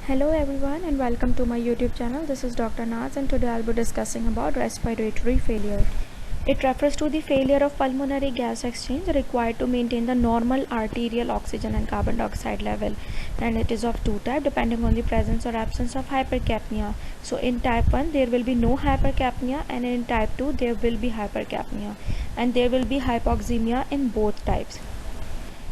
Hello everyone and welcome to my YouTube channel. This is Dr. Naz and today I'll be discussing about respiratory failure. It refers to the failure of pulmonary gas exchange required to maintain the normal arterial oxygen and carbon dioxide level, and it is of two types depending on the presence or absence of hypercapnia. So in type 1 there will be no hypercapnia, and in type 2 there will be hypercapnia, and there will be hypoxemia in both types.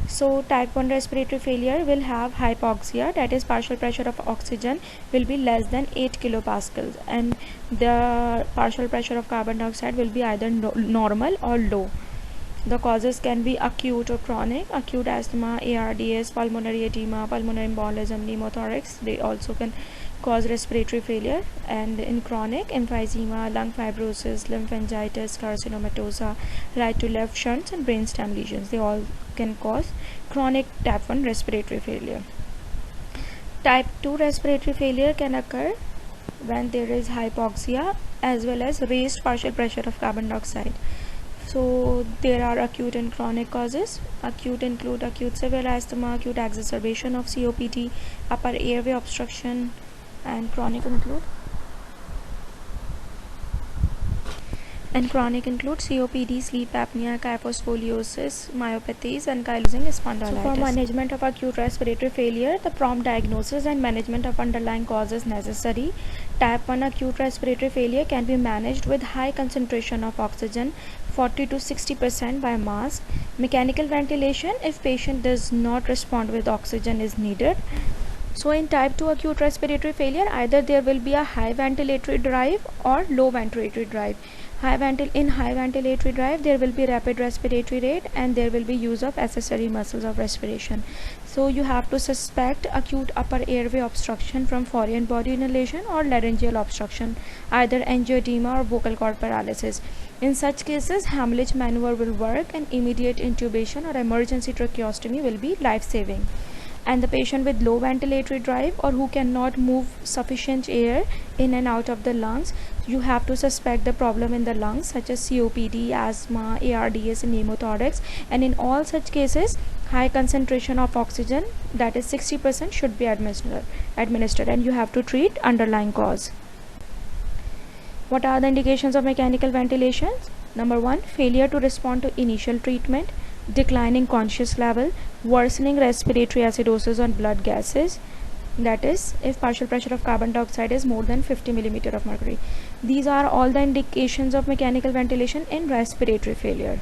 So type 1 respiratory failure will have hypoxia, that is partial pressure of oxygen will be less than 8 kilopascals, and the partial pressure of carbon dioxide will be either normal or low. The causes can be acute or chronic. Acute asthma, ARDS, pulmonary edema, pulmonary embolism, pneumothorax, they also can cause respiratory failure. And in chronic, emphysema, lung fibrosis, lymphangitis, carcinomatosa, right to left shunts, and brainstem lesions, they all can cause chronic type 1 respiratory failure. Type 2 respiratory failure can occur when there is hypoxia as well as raised partial pressure of carbon dioxide. So there are acute and chronic causes. Acute include acute severe asthma, acute exacerbation of COPD, upper airway obstruction, and chronic include COPD, sleep apnea, kyphoscoliosis, myopathies, and ankylosing spondylitis. So for management of acute respiratory failure, the prompt diagnosis and management of underlying causes is necessary. Type 1 acute respiratory failure can be managed with high concentration of oxygen, 40 to 60% by mask. Mechanical ventilation if patient does not respond with oxygen is needed. So in type 2 acute respiratory failure, either there will be a high ventilatory drive or low ventilatory drive. In high ventilatory drive there will be rapid respiratory rate, and there will be use of accessory muscles of respiration. So you have to suspect acute upper airway obstruction from foreign body inhalation or laryngeal obstruction, either angioedema or vocal cord paralysis. In such cases, Hamlich maneuver will work, and immediate intubation or emergency tracheostomy will be life-saving. And the patient with low ventilatory drive or who cannot move sufficient air in and out of the lungs, you have to suspect the problem in the lungs such as COPD, asthma, ARDS, and pneumothorax, and in all such cases high concentration of oxygen, that is 60%, should be administered, and you have to treat underlying cause. What are the indications of mechanical ventilation? Number 1, failure to respond to initial treatment, declining conscious level, worsening respiratory acidosis on blood gases, that is if partial pressure of carbon dioxide is more than 50 mm of mercury. These are all the indications of mechanical ventilation in respiratory failure.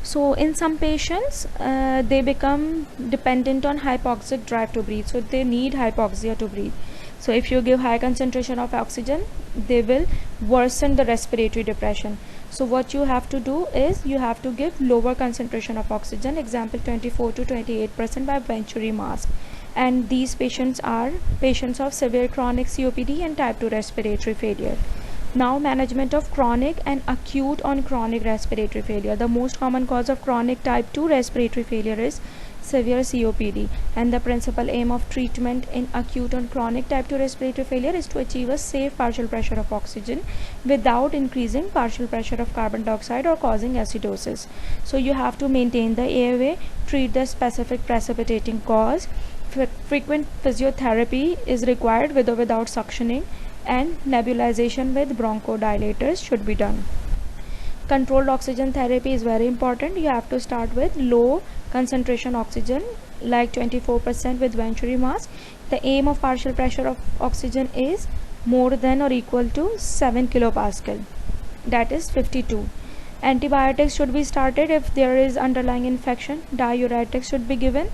So in some patients they become dependent on hypoxic drive to breathe, so they need hypoxia to breathe. So if you give high concentration of oxygen, they will worsen the respiratory depression. So what you have to do is you have to give lower concentration of oxygen, example 24 to 28% by Venturi mask. And these patients are patients of severe chronic COPD and type 2 respiratory failure. Now management of chronic and acute on chronic respiratory failure. The most common cause of chronic type 2 respiratory failure is severe COPD, and the principal aim of treatment in acute on chronic type 2 respiratory failure is to achieve a safe partial pressure of oxygen without increasing partial pressure of carbon dioxide or causing acidosis. So you have to maintain the airway, treat the specific precipitating cause. Frequent physiotherapy is required with or without suctioning, and nebulization with bronchodilators should be done. Controlled oxygen therapy is very important. You have to start with low concentration oxygen like 24% with Venturi mask. The aim of partial pressure of oxygen is more than or equal to 7 kilopascal, that is 52. Antibiotics should be started if there is underlying infection. Diuretics should be given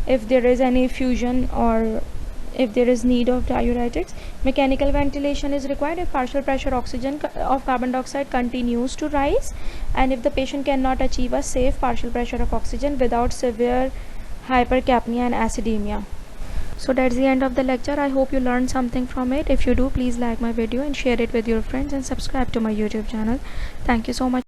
if there is any effusion or if there is need of diuretics. Mechanical ventilation is required if partial pressure oxygen of carbon dioxide continues to rise, and if the patient cannot achieve a safe partial pressure of oxygen without severe hypercapnia and acidemia. So that's the end of the lecture. I hope you learned something from it. If you do, please like my video and share it with your friends and subscribe to my YouTube channel. Thank you so much.